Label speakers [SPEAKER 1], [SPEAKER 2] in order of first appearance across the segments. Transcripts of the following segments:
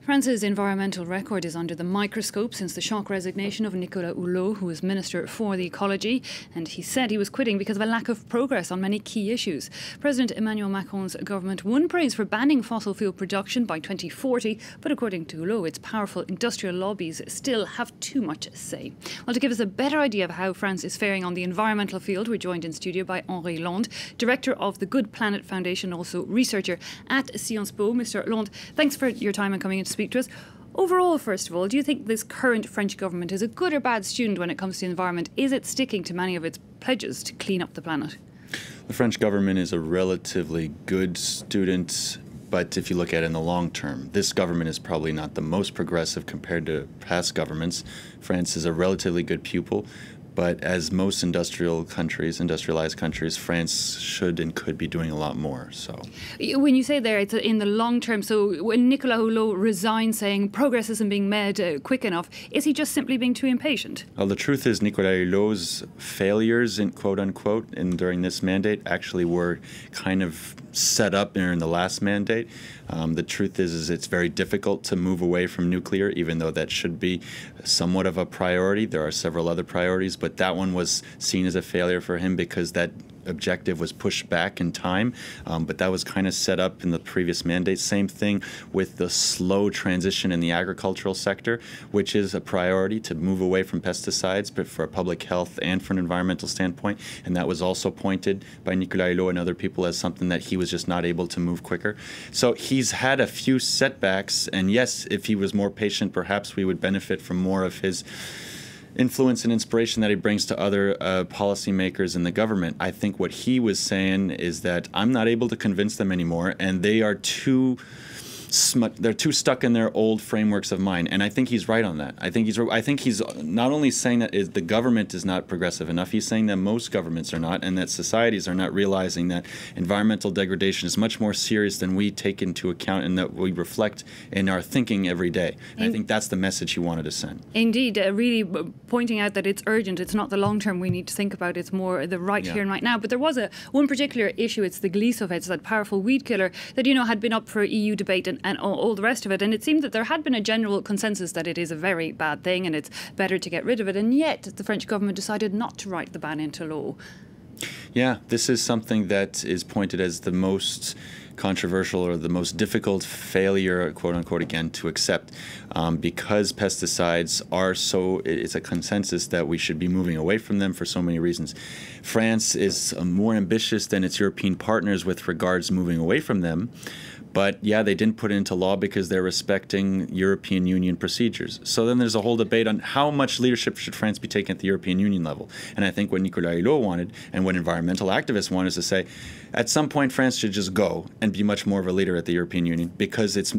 [SPEAKER 1] France's environmental record is under the microscope since the shock resignation of Nicolas Hulot, who was Minister for the Ecology, and he said he was quitting because of a lack of progress on many key issues. President Emmanuel Macron's government won praise for banning fossil fuel production by 2040, but according to Hulot, its powerful industrial lobbies still have too much say. Well, to give us a better idea of how France is faring on the environmental field, we're joined in studio by Henri, director of the Goodplanet Foundation, also researcher at Sciences Po. Mr. Lond, thanks for your time and coming in to speak to us. Overall, first of all, do you think this current French government is a good or bad student when it comes to the environment? Is it sticking to many of its pledges to clean up the planet?
[SPEAKER 2] The French government is a relatively good student, but if you look at it in the long term, this government is probably not the most progressive compared to past governments. France is a relatively good pupil, but as most industrialized countries, France should and could be doing a lot more. So,
[SPEAKER 1] when you say there, it's in the long term. So, when Nicolas Hulot resigned, saying progress isn't being made quick enough, is he just simply being too impatient?
[SPEAKER 2] Well, the truth is, Nicolas Hulot's failures, in quote unquote, during this mandate, actually were kind of set up during the last mandate. The truth is it's very difficult to move away from nuclear, even though that should be somewhat of a priority. There are several other priorities, but that one was seen as a failure for him because that objective was pushed back in time, but that was kind of set up in the previous mandate. Same thing with the slow transition in the agricultural sector, which is a priority to move away from pesticides, but for a public health and for an environmental standpoint. And that was also pointed by Nicolas Hulot and other people as something that he was just not able to move quicker. So he's had a few setbacks, and yes, if he was more patient, perhaps we would benefit from more of his influence and inspiration that he brings to other policymakers in the government. I think what he was saying is that I'm not able to convince them anymore, and they are too stuck in their old frameworks of mind, and I think he's right on that. I think he's not only saying that the government is not progressive enough, he's saying that most governments are not, and that societies are not realizing that environmental degradation is much more serious than we take into account and that we reflect in our thinking every day. And I think that's the message he wanted to send.
[SPEAKER 1] Indeed, really pointing out that it's urgent. It's not the long term we need to think about. It's more the right here and right now. But there was one particular issue. It's the glyphosate, that powerful weed killer that had been up for EU debate and all the rest of it. And it seemed that there had been a general consensus that it is a very bad thing and it's better to get rid of it. And yet the French government decided not to write the ban into law.
[SPEAKER 2] Yeah, this is something that is pointed as the most controversial or the most difficult failure, quote unquote, again, to accept, because pesticides are it's a consensus that we should be moving away from them for so many reasons. France is more ambitious than its European partners with regards moving away from them. But yeah, they didn't put it into law because they're respecting European Union procedures. So then there's a whole debate on how much leadership should France be taking at the European Union level. And I think what Nicolas Hulot wanted and what environmental activists wanted is to say, at some point France should just go and be much more of a leader at the European Union because it's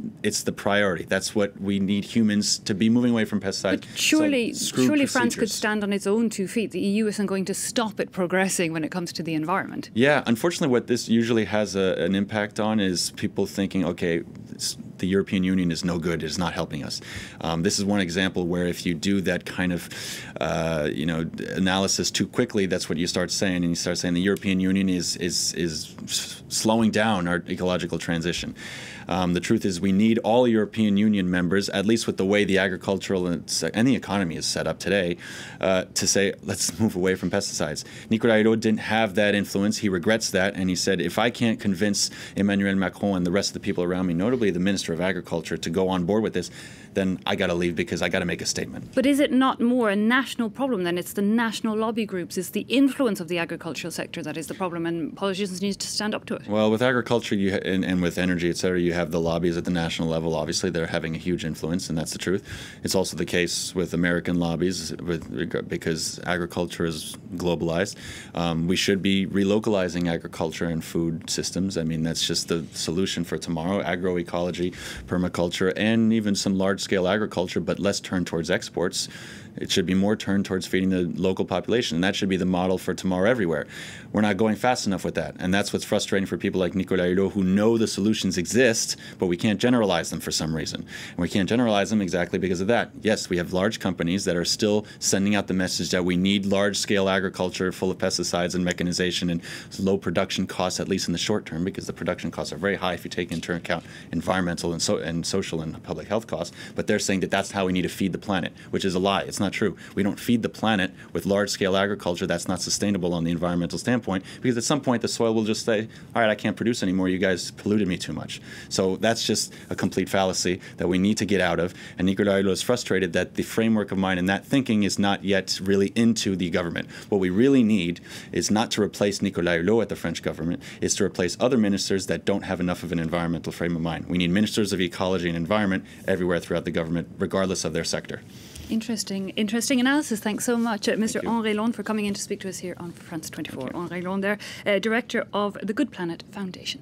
[SPEAKER 2] the priority. That's what we need humans to be, moving away from pesticides.
[SPEAKER 1] But surely France could stand on its own 2 feet. The EU isn't going to stop it progressing when it comes to the environment.
[SPEAKER 2] Yeah, unfortunately what this usually has an impact on is people thinking, okay, the European Union is no good, it's not helping us. This is one example where if you do that kind of analysis too quickly, that's what you start saying, and you start saying the European Union is slowing down our ecological transition. The truth is we need all European Union members, at least with the way the agricultural and the economy is set up today, to say, let's move away from pesticides. Nicolas Hulot didn't have that influence. He regrets that, and he said, if I can't convince Emmanuel Macron and the rest of the people around me, notably the Minister of Agriculture, to go on board with this, then I got to leave because I got to make a statement.
[SPEAKER 1] But is it not more a national problem then? It's the national lobby groups, it's the influence of the agricultural sector that is the problem, and politicians need to stand up to it.
[SPEAKER 2] Well, with agriculture and with energy, et cetera, you have the lobbies at the national level. Obviously, they're having a huge influence, and that's the truth. It's also the case with American lobbies because agriculture is globalized. We should be relocalizing agriculture and food systems. I mean, that's just the solution for tomorrow. Agroecology, permaculture, and even some large-scale agriculture, but less turned towards exports. It should be more turned towards feeding the local population, and that should be the model for tomorrow everywhere. We're not going fast enough with that, and that's what's frustrating for people like Nicolas Hulot who know the solutions exist, but we can't generalize them for some reason. And we can't generalize them exactly because of that. Yes, we have large companies that are still sending out the message that we need large-scale agriculture full of pesticides and mechanization and low production costs, at least in the short term, because the production costs are very high if you take into account environmental environmental and social and public health costs, but they're saying that that's how we need to feed the planet, which is a lie. It's not true. We don't feed the planet with large-scale agriculture. That's not sustainable on the environmental standpoint, because at some point the soil will just say, all right, I can't produce anymore. You guys polluted me too much. So that's just a complete fallacy that we need to get out of. And Nicolas Hulot is frustrated that the framework of mind and that thinking is not yet really into the government. What we really need is not to replace Nicolas Hulot at the French government, is to replace other ministers that don't have enough of an environmental frame of mind. We need ministers of ecology and environment everywhere throughout the government, regardless of their sector.
[SPEAKER 1] Interesting analysis. Thanks so much, Mr. Henri, for coming in to speak to us here on France 24. Henri, there, Director of the Goodplanet Foundation.